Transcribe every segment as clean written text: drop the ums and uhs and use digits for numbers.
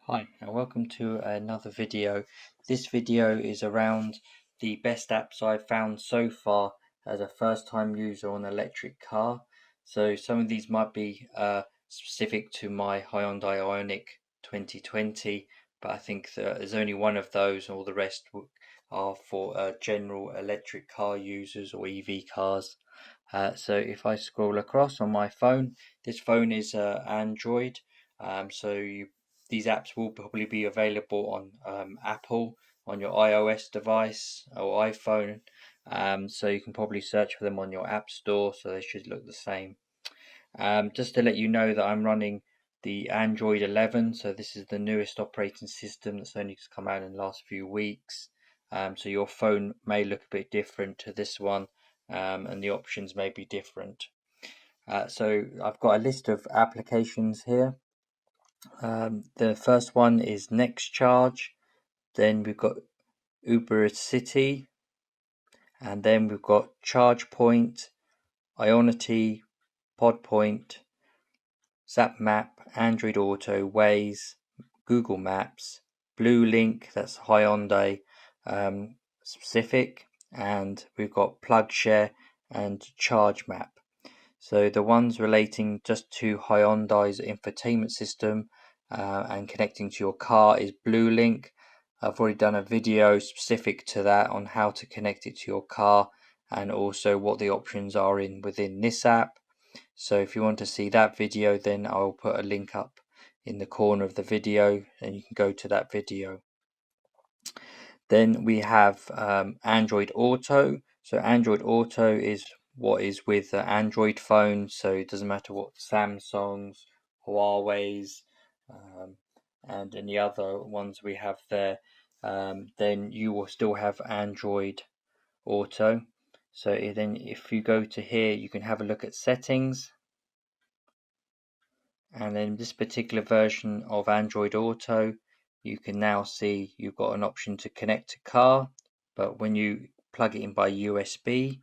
Hi and welcome to another video. This video is around the best apps I've found so far as a first time user on an electric car. So some of these might be specific to my Hyundai Ioniq 2020, but I think there's only one of those, all the rest are for general electric car users or EV cars. So if I scroll across on my phone, this phone is Android. These apps will probably be available on Apple on your iOS device or iPhone. So you can probably search for them on your app store, so they should look the same. Just to let you know that I'm running the Android 11, so this is the newest operating system that's only just come out in the last few weeks. So your phone may look a bit different to this one, and the options may be different. So I've got a list of applications here. The first one is NextCharge, then we've got ubiticity, and then we've got ChargePoint, Ionity, PodPoint, Zap Map, Android Auto, Waze, Google Maps, BlueLink, that's Hyundai specific, and we've got PlugShare and Chargemap. So the ones relating just to Hyundai's infotainment system and connecting to your car is BlueLink. I've already done a video specific to that on how to connect it to your car and also what the options are within this app. So if you want to see that video, then I'll put a link up in the corner of the video and you can go to that video. Then we have Android Auto. So Android Auto is what is with the Android phone, so it doesn't matter what Samsung's, Huawei's, and any other ones we have there, then you will still have Android Auto. So then if you go to here, you can have a look at settings, and then this particular version of Android Auto, you can now see you've got an option to connect to car, but when you plug it in by USB,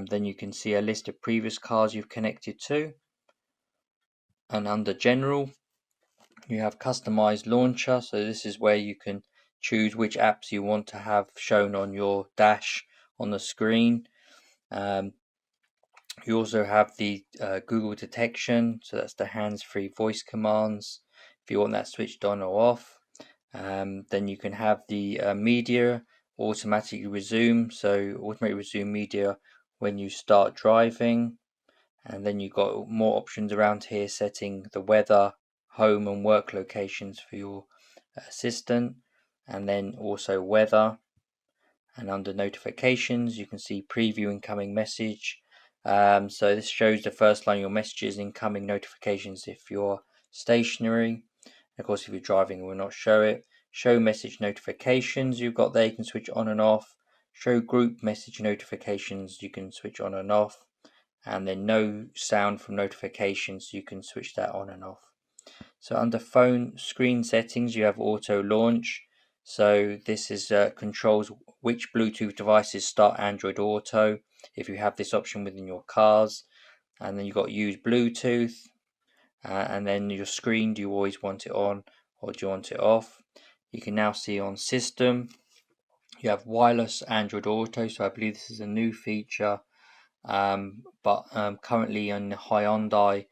then you can see a list of previous cars you've connected to. And under general, you have customized launcher, so this is where you can choose which apps you want to have shown on your dash on the screen. You also have the Google detection, so that's the hands-free voice commands if you want that switched on or off. Then you can have the media automatically resume, so automatically resume media when you start driving. And then you've got more options around here, setting the weather, home and work locations for your assistant, and then also weather. And under notifications, you can see preview incoming message. So this shows the first line of your messages, incoming notifications if you're stationary. Of course, if you're driving, it will not show it. Show message notifications you've got there, you can switch on and off. Show group message notifications, you can switch on and off. And then no sound from notifications, you can switch that on and off. So under phone screen settings, you have auto launch. So this is controls which Bluetooth devices start Android Auto if you have this option within your cars. And then you've got use Bluetooth. And then your screen, do you always want it on or do you want it off? You can now see on system, you have wireless Android Auto. So I believe this is a new feature. But currently on the Hyundai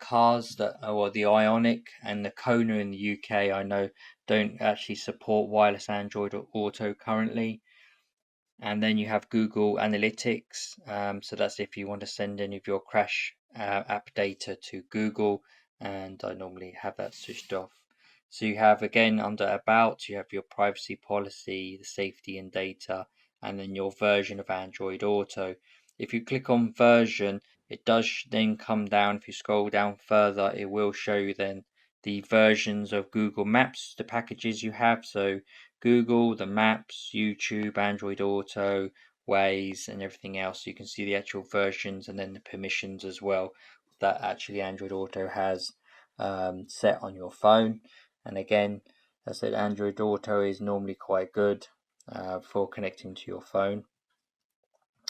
cars or the Ioniq and the Kona in the UK, I know don't actually support wireless Android Auto currently. And then you have Google Analytics, so that's if you want to send any of your crash app data to Google, and I normally have that switched off. So you have again under About, you have your privacy policy, the safety and data, and then your version of Android Auto. If you click on version, it does then come down. If you scroll down further, it will show you then the versions of Google Maps, the packages you have. So Google, the Maps, YouTube, Android Auto, Waze, and everything else. You can see the actual versions and then the permissions as well that actually Android Auto has set on your phone. And again, as I said, Android Auto is normally quite good for connecting to your phone.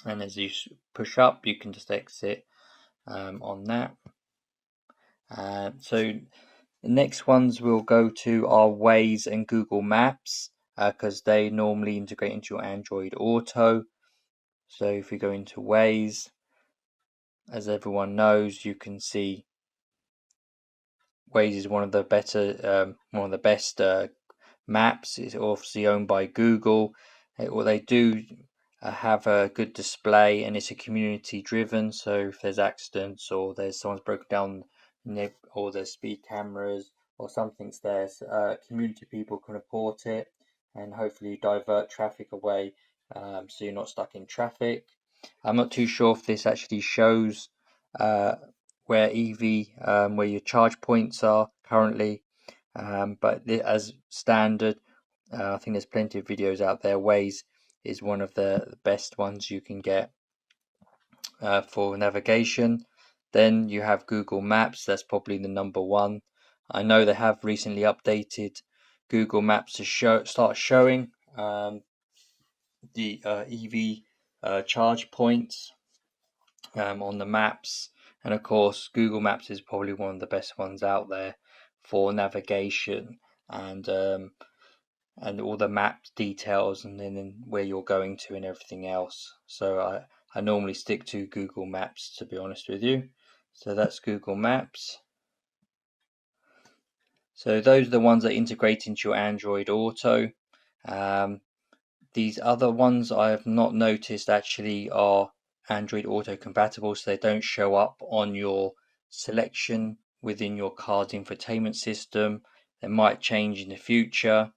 And as you push up, you can just exit on that. So The next ones we'll go to are Waze and Google Maps, because they normally integrate into your Android Auto. So if we go into Waze, as everyone knows, you can see Waze is one of the best maps. It's obviously owned by Google. What they do have a good display, and it's a community driven. So if there's accidents or there's someone's broken down, or there's speed cameras or something's there, community people can report it and hopefully divert traffic away, so you're not stuck in traffic. I'm not too sure if this actually shows where where your charge points are currently, but as standard, I think there's plenty of videos out there. Waze is one of the best ones you can get for navigation. Then you have Google Maps. That's probably the number one. I know they have recently updated Google Maps to start showing the EV charge points on the maps. And of course, Google Maps is probably one of the best ones out there for navigation and all the map details, and then where you're going to and everything else. So I normally stick to Google Maps, to be honest with you. So that's Google Maps. So those are the ones that integrate into your Android Auto. These other ones I have not noticed actually are Android Auto compatible, so they don't show up on your selection within your car's infotainment system. They might change in the future,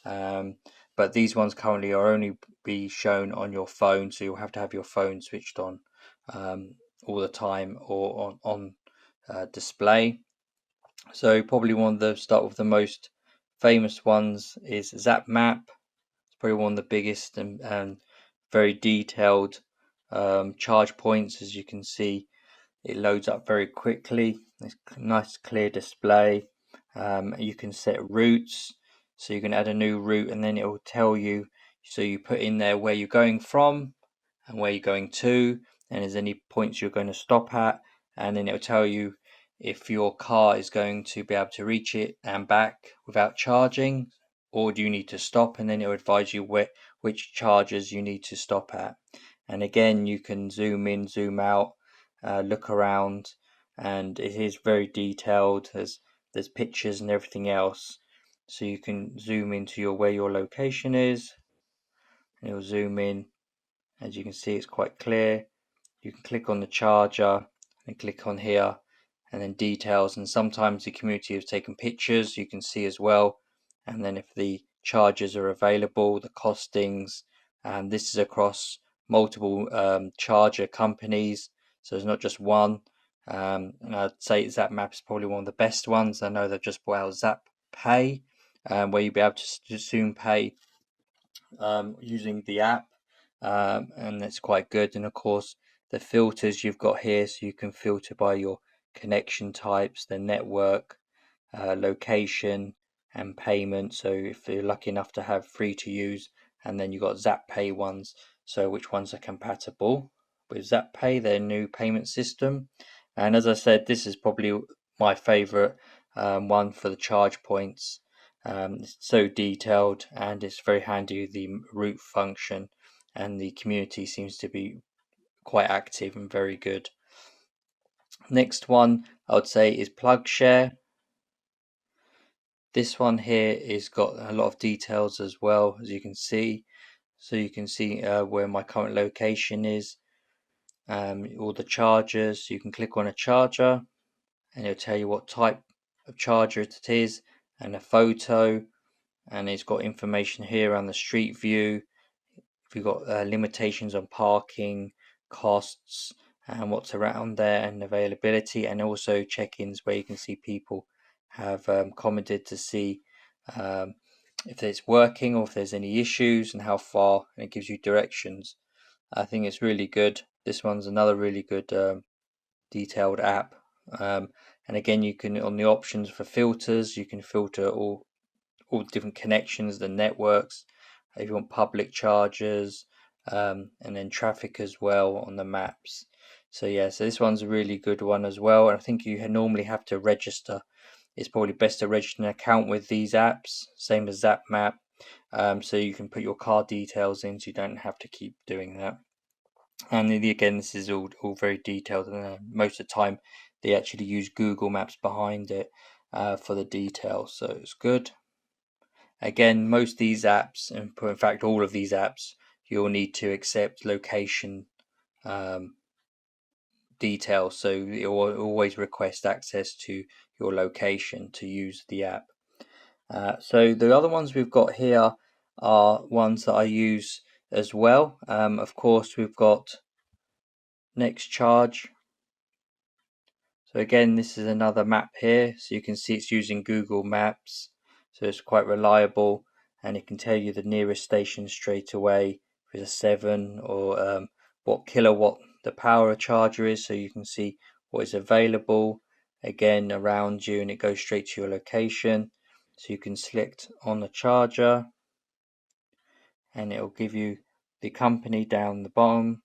but these ones currently are only be shown on your phone, so you'll have to have your phone switched on all the time or on display. So probably one of the start with the most famous ones is Zap Map. It's probably one of the biggest and very detailed charge points. As you can see, it loads up very quickly. It's a nice clear display. You can set routes, so you can add a new route and then it will tell you. So you put in there where you're going from and where you're going to, and there's any points you're going to stop at, and then it'll tell you if your car is going to be able to reach it and back without charging, or do you need to stop, and then it'll advise you which chargers you need to stop at. And again, you can zoom in, zoom out, look around, and it is very detailed. There's pictures and everything else, so you can zoom into where your location is, and it'll zoom in. As you can see, it's quite clear. You can click on the charger and click on here, and then details, and sometimes the community has taken pictures, you can see as well, and then if the chargers are available, the costings, and this is across multiple charger companies, so it's not just one. And I'd say Zap Map is probably one of the best ones. I know they've just brought out Zap Pay, where you'll be able to soon pay using the app, and it's quite good. And of course, the filters you've got here, so you can filter by your connection types, the network, location, and payment. So if you're lucky enough to have free to use, and then you've got Zap Pay ones, so which ones are compatible with Zap Pay, their new payment system. And as I said, this is probably my favorite one for the charge points. It's so detailed, and it's very handy, the route function, and the community seems to be quite active and very good. Next one I would say is PlugShare. This one here is got a lot of details as well, as you can see. So you can see where my current location is, all the chargers. You can click on a charger and it'll tell you what type of charger it is, and a photo, and it's got information here on the street view. If you've got limitations on parking, costs, and what's around there, and availability, and also check-ins where you can see people have commented to see if it's working or if there's any issues and how far, and it gives you directions. I think it's really good. This one's another really good detailed app. And again, you can, on the options for filters, you can filter all different connections, the networks, if you want public chargers, and then traffic as well on the maps. So yeah, so this one's a really good one as well. And I think you normally have to register it's probably best to register an account with these apps, same as Zap Map, so you can put your card details in, so you don't have to keep doing that. And again, this is all very detailed, and most of the time they actually use Google Maps behind it for the details, so it's good. Again, most of these apps, and in fact all of these apps, you'll need to accept location details, so it will always request access to your location to use the app. So the other ones we've got here are ones that I use as well. Of course, we've got NextCharge. So again, this is another map here. So you can see it's using Google Maps. So it's quite reliable, and it can tell you the nearest station straight away if it's a 7, or what kilowatt the power charger is, so you can see what is available again around you, and it goes straight to your location. So you can select on the charger, and it will give you the company down the bottom,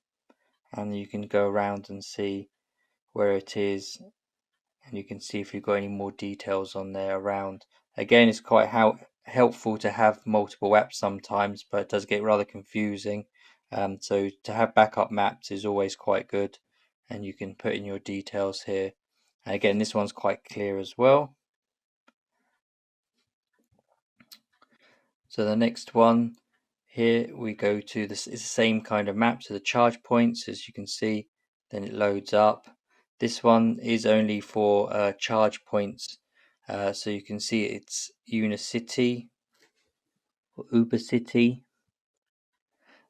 and you can go around and see where it is, and you can see if you've got any more details on there around. Again, it's quite helpful to have multiple apps sometimes, but it does get rather confusing. So to have backup maps is always quite good, and you can put in your details here. And again, this one's quite clear as well. So the next one here, we go to this is the same kind of map, so the charge points, as you can see, then it loads up. This one is only for charge points, so you can see it's Unicity or ubiticity.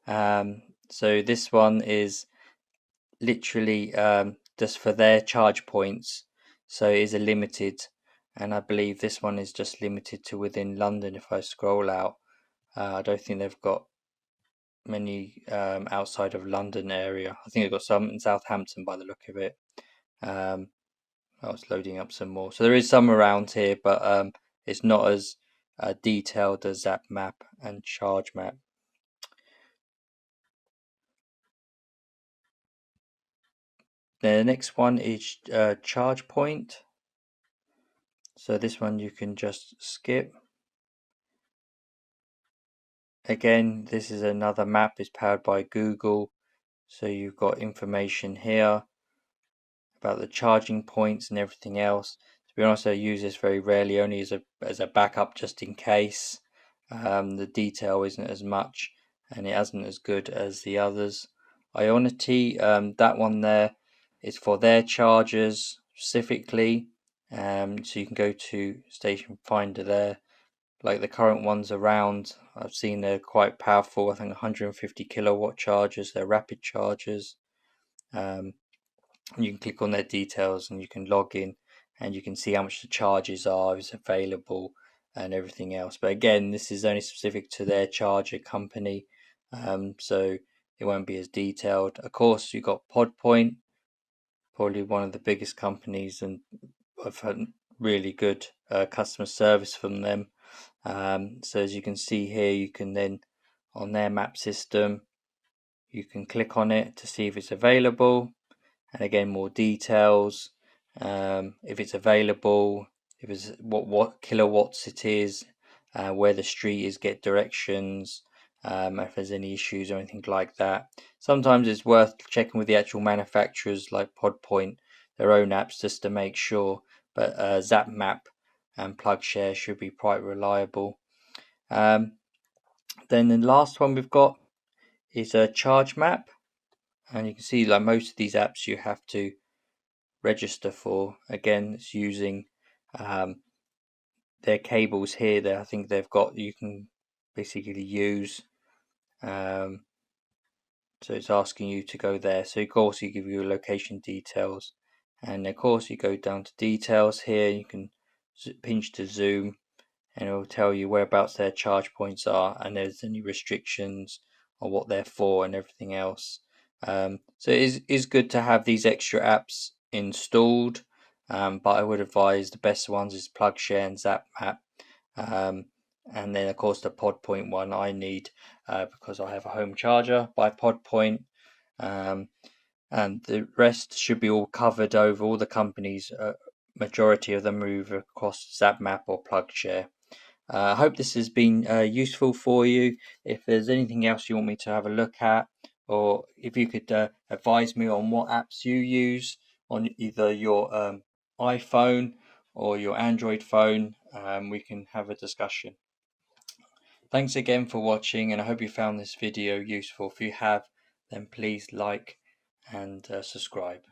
So this one is literally just for their charge points, so it is a limited, and I believe this one is just limited to within London. If I scroll out, I don't think they've got many outside of London area. I think they've got some in Southampton by the look of it. I was loading up some more, so there is some around here, but it's not as detailed as Zap Map and Chargemap. The next one is ChargePoint. So this one you can just skip. Again, this is another map, is powered by Google, so you've got information here about the charging points and everything else. To be honest, I use this very rarely, only as a backup, just in case. The detail isn't as much, and it isn't as good as the others. Ionity, that one there is for their chargers specifically. So you can go to Station Finder there. Like the current ones around, I've seen they're quite powerful. I think 150 kilowatt chargers. They're rapid chargers. You can click on their details, and you can log in, and you can see how much the charges are, if it's available, and everything else. But again, this is only specific to their charger company, so it won't be as detailed. Of course, you've got PodPoint, probably one of the biggest companies, and I've had really good customer service from them. So as you can see here, you can then, on their map system, you can click on it to see if it's available, and again more details, if it's available, if it's what kilowatts it is, where the street is, get directions, if there's any issues or anything like that. Sometimes it's worth checking with the actual manufacturers like PodPoint, their own apps, just to make sure, but Zap Map and PlugShare should be quite reliable. Then the last one we've got is a Chargemap, and you can see like most of these apps you have to register for. Again, it's using their cables here that I think they've got, you can basically use. So it's asking you to go there. So of course you give you location details, and of course you go down to details here. You can pinch to zoom, and it will tell you whereabouts their charge points are, and there's any restrictions on what they're for and everything else. So it is good to have these extra apps installed, but I would advise the best ones is PlugShare and Zap Map, and then of course the PodPoint one I need because I have a home charger by PodPoint, and the rest should be all covered over. All the companies majority of them move across Zap Map or PlugShare. I hope this has been useful for you. If there's anything else you want me to have a look at, or if you could advise me on what apps you use on either your iPhone or your Android phone, we can have a discussion. Thanks again for watching, and I hope you found this video useful. If you have, then please like and subscribe.